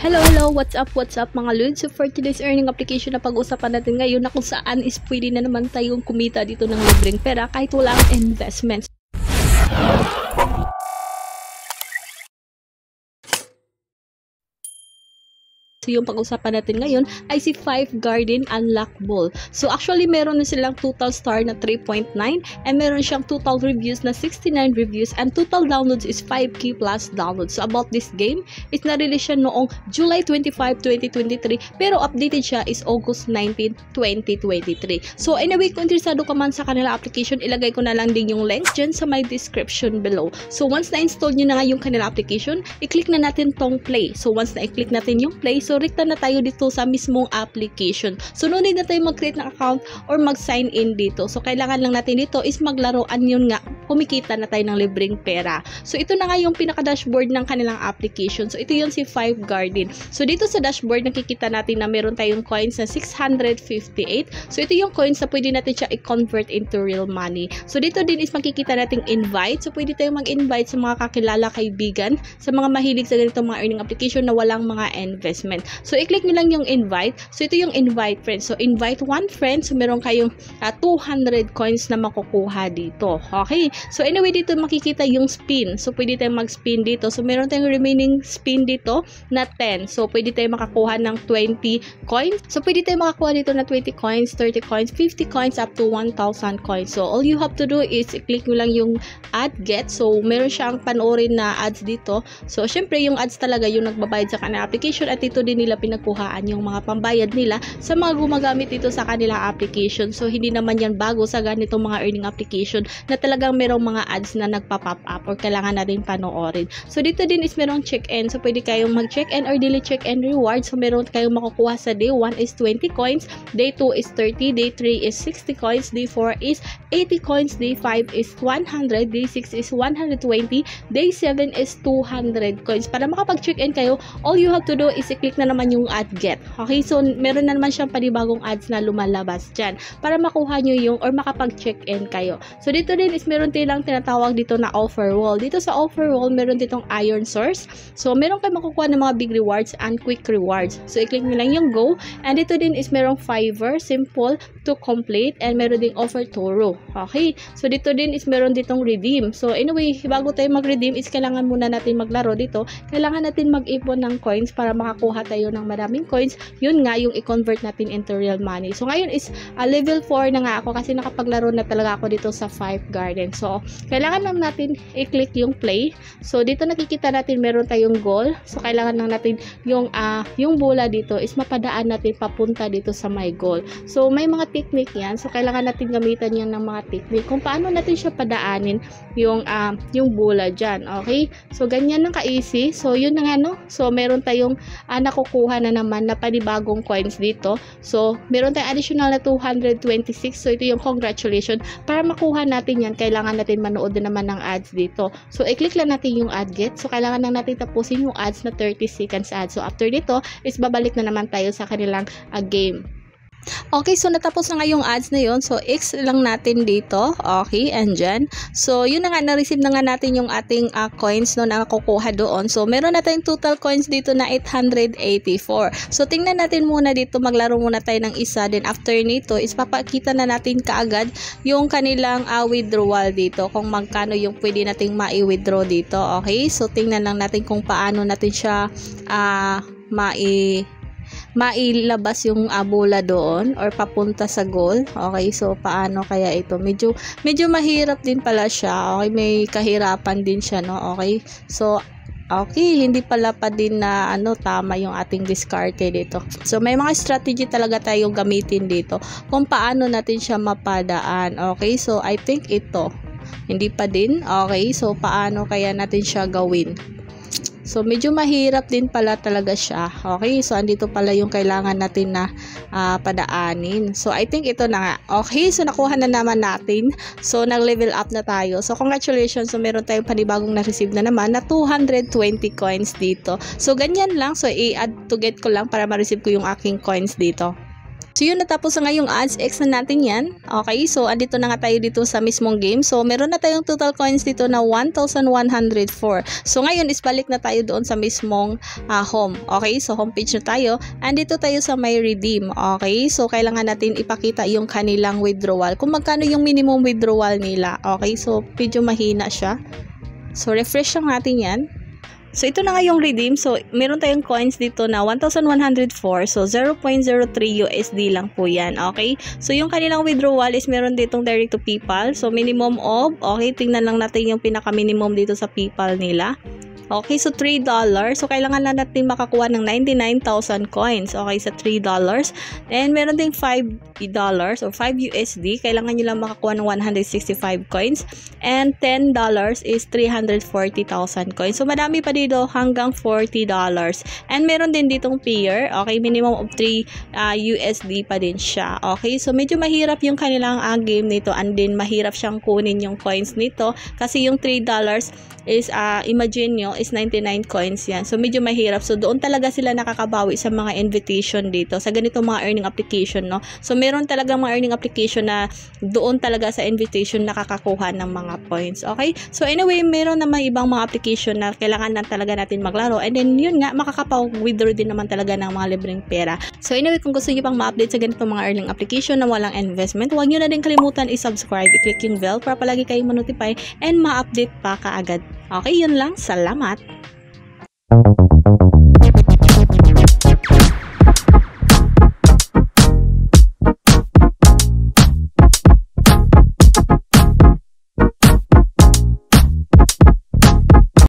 Hello, what's up mga lods? So for today's earning application na pag-usapan natin ngayon na kung saan is pwede na naman tayong kumita dito ng libreng pera kahit walang investments. So yung pag-usapan natin ngayon ay si Five Garden Unlockable. So actually meron na silang total star na 3.9 and meron siyang total reviews na 69 reviews and total downloads is 5k plus downloads. So about this game is na-release siya noong July 25, 2023 pero updated siya is August 19, 2023. So anyway, kung interesado ka man sa kanila application, ilagay ko na lang din yung link dyan sa my description below. So once na-install nyo na nga yung kanila application, i-click na natin tong play. So once na-i-click natin yung play, so rekta na tayo dito sa mismong application. So no need na tayo mag-create ng account or mag-sign in dito. So kailangan lang natin dito is maglaruan, yun nga, kumikita na tayo ng libreng pera. So ito na nga yung pinaka-dashboard ng kanilang application. So ito yung si Five Garden. So dito sa dashboard nakikita natin na meron tayong coins na 658. So ito yung coins na pwede natin siya i-convert into real money. So dito din is makikita nating invite. So pwede tayong mag-invite sa mga kakilala, kaibigan, sa mga mahilig sa ganitong mga earning application na walang mga investment. So i-click nyo lang yung invite. So ito yung invite friends. So invite one friend. So meron kayong 200 coins na makukuha dito. Okay. So anyway, dito makikita yung spin. So pwede tayong mag-spin dito. So meron tayong remaining spin dito na 10. So pwede tayong makakuha ng 20 coins. So pwede tayong makakuha dito na 20 coins, 30 coins, 50 coins up to 1,000 coins. So all you have to do is i-click nyo lang yung add get. So meron siyang panoorin na ads dito. So syempre yung ads talaga yung nagbabayad sa kanilang application at ito din nila pinagkuhaan yung mga pambayad nila sa mga gumagamit dito sa kanilang application. So hindi naman yan bago sa ganitong mga earning application na talagang merong mga ads na nagpa-pop up or kailangan na rin panoorin. So dito din is merong check-in. So pwede kayong mag-check-in or daily check-in reward. So meron kayong makukuha sa day 1 is 20 coins, day 2 is 30, day 3 is 60 coins, day 4 is 80 coins, day 5 is 100, day 6 is 120, day 7 is 200 coins. Para makapag-check-in kayo, all you have to do is i-click na naman yung add get. Okay, so meron na naman siyang panibagong ads na lumalabas dyan para makuha nyo yung or makapag-check-in kayo. So dito din is meron silang tinatawag dito na offer wall. Dito sa offer wall, meron ditong iron source. So meron kayo makukuha ng mga big rewards and quick rewards. So i-click nyo lang yung go. And dito din is merong Fiverr, simple to complete, and meron ding offer Toro. Okay, so dito din is meron ditong redeem. So anyway, bago tayo mag-redeem is kailangan muna natin maglaro dito. Kailangan natin mag-ipon ng coins para makakuha tayo ng maraming coins. Yun nga yung i-convert natin into real money. So ngayon is level 4 na nga ako kasi nakapaglaro na talaga ako dito sa Five Garden. So kailangan lang natin i-click yung play. So dito nakikita natin meron tayong goal. So kailangan lang natin yung bola dito is mapadaan natin papunta dito sa my goal. So may mga technique yan. So kailangan natin gamitan yan ng mga technique kung paano natin siya padaanin yung bola dyan. Okay? So ganyan lang ka-easy. So yun na nga no. So meron tayong nakukuha na naman na panibagong coins dito. So meron tayong additional na 226. So ito yung congratulations. Para makuha natin yan, kailangan natin manood na naman ng ads dito. So i-click lang natin yung add get. So kailangan lang natin tapusin yung ads na 30 seconds ads. So after dito is babalik na naman tayo sa kanilang game. Okay, so natapos na nga yung ads na yun. So, X lang natin dito. Okay, andyan. So, yun na nga, na-receive na nga natin yung ating coins no, na nakukuha doon. So, meron na tayong total coins dito na 884. So, tingnan natin muna dito. Maglaro muna tayo ng isa. Then, after nito, is papakita na natin kaagad yung kanilang withdrawal dito. Kung magkano yung pwede nating ma-withdraw dito. Okay, so, tingnan lang natin kung paano natin siya mailabas yung bola doon or papunta sa goal. Okay, so paano kaya ito? Medyo mahirap din pala siya. Okay, may kahirapan din siya, no? Okay, so okay, hindi pala pa din na tama yung ating diskarte dito. So may mga strategy talaga tayong gamitin dito kung paano natin siya mapadaan. Okay, so I think ito hindi pa din. Okay, so paano kaya natin siya gawin? So, medyo mahirap din pala talaga siya. Okay, so andito pala yung kailangan natin na padaanin. So, I think ito na nga. Okay, so nakuha na naman natin. So, nag-level up na tayo. So, congratulations. So, meron tayong panibagong na-receive na naman na 220 coins dito. So, ganyan lang. So, i-add to get ko lang para ma-receive ko yung aking coins dito. So yun, natapos na nga yung ads, X na natin yan. Okay, so andito na nga tayo dito sa mismong game. So meron na tayong total coins dito na 1,104. So ngayon is balik na tayo doon sa mismong home. Okay, so homepage na tayo. Andito tayo sa may redeem. Okay, so kailangan natin ipakita yung kanilang withdrawal. Kung magkano yung minimum withdrawal nila. Okay, so medyo mahina siya. So refresh lang natin yan. So, ito na nga yung redeem. So, meron tayong coins dito na 1,104. So, 0.03 USD lang po yan. Okay? So, yung kanilang withdrawal is meron ditong direct to PayPal. So, minimum of, okay, tingnan lang natin yung pinaka-minimum dito sa PayPal nila. Okay, so $3. So, kailangan na natin makakuha ng 99,000 coins. Okay, sa $3. And meron ding $5 or 5 USD. Kailangan nyo lang makakuha ng 165 coins. And $10 is 340,000 coins. So, madami pa dito hanggang $40. And meron din ditong payer. Okay, minimum of 3 USD pa din siya. Okay, so medyo mahirap yung kanilang game nito. And then, mahirap siyang kunin yung coins nito. Kasi yung $3 is, imagine nyo, is 99 coins yan. So, medyo mahirap. So, doon talaga sila nakakabawi sa mga invitation dito. Sa ganito mga earning application, no? So, meron talaga mga earning application na doon talaga sa invitation nakakakuha ng mga points. Okay? So, anyway, meron naman ibang mga application na kailangan na talaga natin maglaro. And then, yun nga, makakapa-withdraw din naman talaga ng mga libreng pera. So, anyway, kung gusto nyo pang ma-update sa ganito mga earning application na walang investment, huwag nyo na din kalimutan i-subscribe, i-click yung bell para palagi kayong ma-notify and ma-update pa kaagad. Okay, yun lang. Salamat!